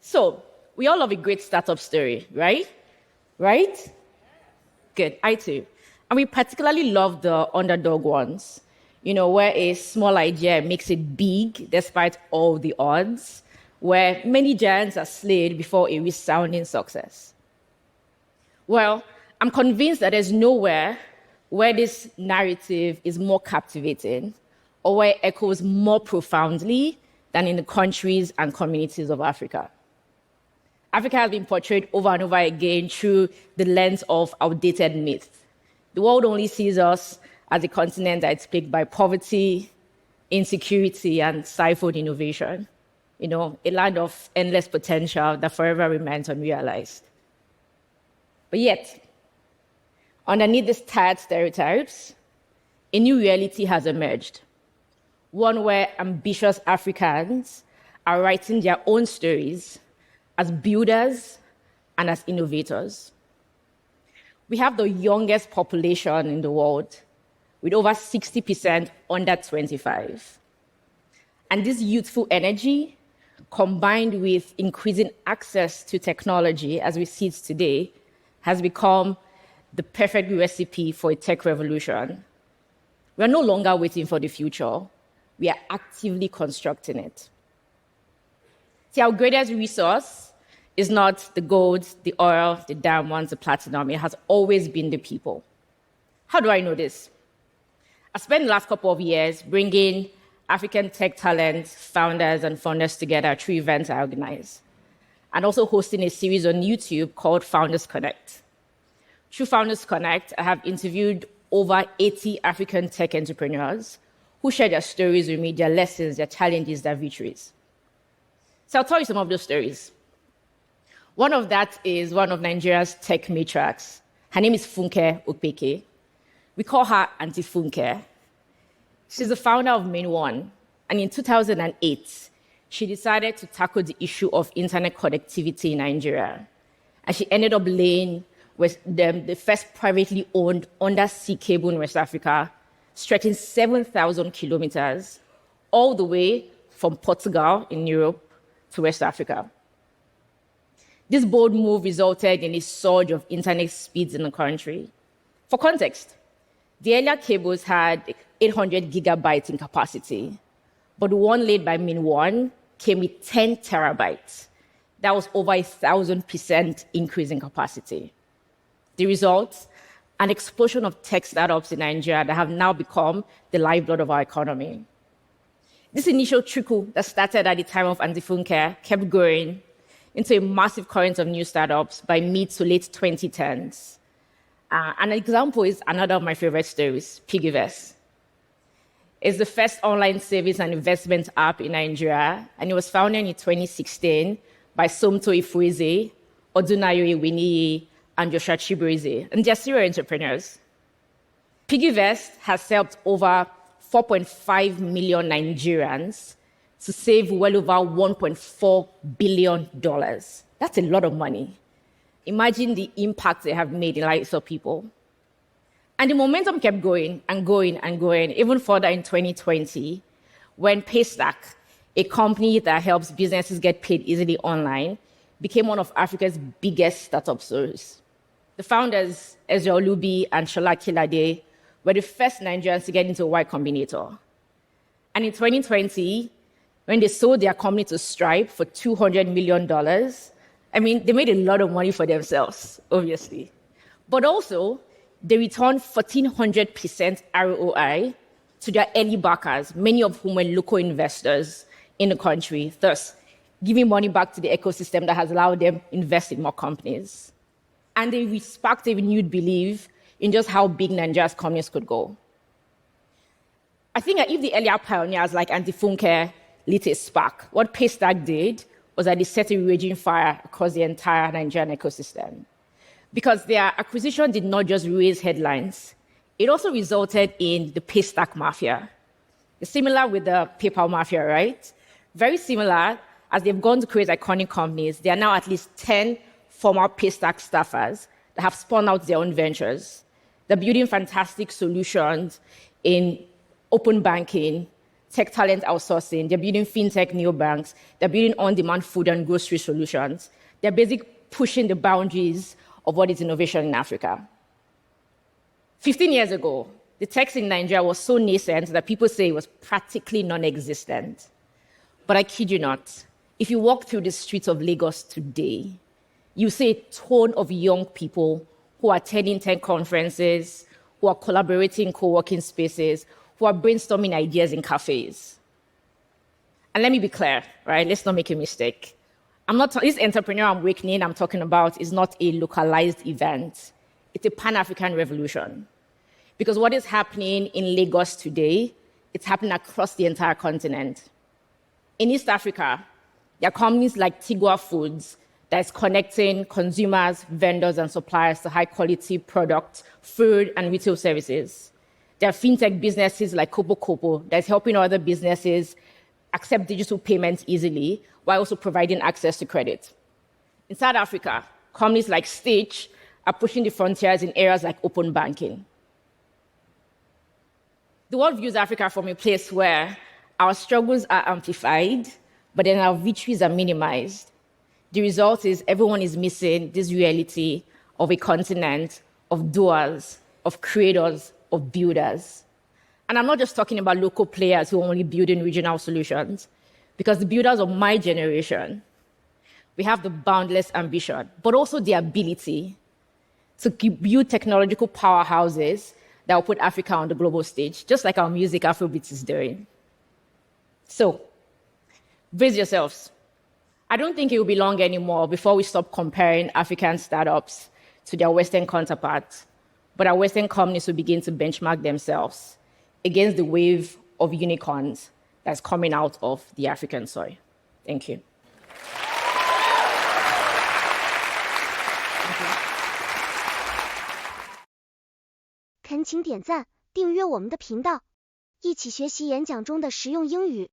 So, we all love a great startup story, right? Right? Good, I too. And we particularly love the underdog ones, where a small idea makes it big despite all the odds, where many giants are slayed before a resounding success. Well, I'm convinced that there's nowhere where this narrative is more captivating or where it echoes more profoundly than in the countries and communities of Africa. Africa has been portrayed over and over again through the lens of outdated myths. The world only sees us as a continent that's plagued by poverty, insecurity, and stifled innovation. A land of endless potential that forever remains unrealized. But yet, underneath these tired stereotypes, a new reality has emerged. One where ambitious Africans are writing their own stories as builders and as innovators. We have the youngest population in the world, with over 60% under 25. And this youthful energy, combined with increasing access to technology as we see it today, has become the perfect recipe for a tech revolution. We are no longer waiting for the future. We are actively constructing it. See, our greatest resource is not the gold, the oil, the diamonds, the platinum. It has always been the people. How do I know this? I spent the last couple of years bringing African tech talents, founders, and funders together through events I organize, and also hosting a series on YouTube called Founders Connect. Through Founders Connect, I have interviewed over 80 African tech entrepreneurs who share their stories with me, their lessons, their challenges, their victories. So I'll tell you some of those stories. One of that is one of Nigeria's tech matriarchs. Her name is Funke Okpeke. We call her Auntie Funke. She's the founder of Main One, and in 2008, she decided to tackle the issue of internet connectivity in Nigeria. And she ended up laying the first privately owned undersea cable in West Africa, stretching 7,000 kilometers, all the way from Portugal in Europe to West Africa. This bold move resulted in a surge of internet speeds in the country. For context, the earlier cables had 800 gigabytes in capacity, but the one laid by Min One came with 10 terabytes. That was over 1,000% increase in capacity. The result, an explosion of tech startups in Nigeria that have now become the lifeblood of our economy. This initial trickle that started at the time of Auntie Funke kept growing into a massive current of new startups by mid to late 2010s. An example is another of my favorite stories, Piggyvest. It's the first online savings and investment app in Nigeria, and it was founded in 2016 by Somto Ifueze, Odunayo Iwiniyi, and Joshua Chibueze, and they're serial entrepreneurs. Piggyvest has helped over 4.5 million Nigerians to save well over $1.4 billion. That's a lot of money. Imagine the impact they have made in the lives of people. And the momentum kept going and going and going, even further in 2020, when Paystack, a company that helps businesses get paid easily online, became one of Africa's biggest startup stories. The founders, Ezra Olubi and Shola Kilade, were the first Nigerians to get into Y Combinator. And in 2020, when they sold their company to Stripe for $200 million, they made a lot of money for themselves, obviously. But also, they returned 1,400% ROI to their early backers, many of whom were local investors in the country, thus giving money back to the ecosystem that has allowed them to invest in more companies. And they sparked a renewed belief in just how big Nigeria's companies could go. I think that if the earlier pioneers like Auntie Funke lit a spark, what Paystack did was that they set a raging fire across the entire Nigerian ecosystem. Because their acquisition did not just raise headlines, it also resulted in the Paystack mafia. It's similar with the PayPal mafia, right? Very similar, as they've gone to create iconic companies, there are now at least 10 former Paystack staffers that have spun out their own ventures. They're building fantastic solutions in open banking tech talent outsourcing, they're building fintech neobanks, they're building on-demand food and grocery solutions. They're basically pushing the boundaries of what is innovation in Africa. 15 years ago, the tech in Nigeria was so nascent that people say it was practically non-existent. But I kid you not, if you walk through the streets of Lagos today, you see a ton of young people who are attending tech conferences, who are collaborating in co-working spaces, who are brainstorming ideas in cafes. And let me be clear, right? Let's not make a mistake. This entrepreneurial awakening I'm talking about is not a localized event. It's a Pan-African revolution. Because what is happening in Lagos today, it's happening across the entire continent. In East Africa, there are companies like Tigwa Foods that is connecting consumers, vendors, and suppliers to high-quality products, food, and retail services. There are fintech businesses like Kopo that is helping other businesses accept digital payments easily while also providing access to credit. In South Africa, companies like Stitch are pushing the frontiers in areas like open banking. The world views Africa from a place where our struggles are amplified, but then our victories are minimized. The result is everyone is missing this reality of a continent of doers, of creators, of builders. And I'm not just talking about local players who are only building regional solutions, because the builders of my generation, we have the boundless ambition, but also the ability to build technological powerhouses that will put Africa on the global stage, just like our music Afrobeats is doing. So, brace yourselves. I don't think it will be long anymore before we stop comparing African startups to their Western counterparts, but our Western companies will begin to benchmark themselves against the wave of unicorns that's coming out of the African soil. Thank you. 恳请点赞、订阅我们的频道，一起学习演讲中的实用英语。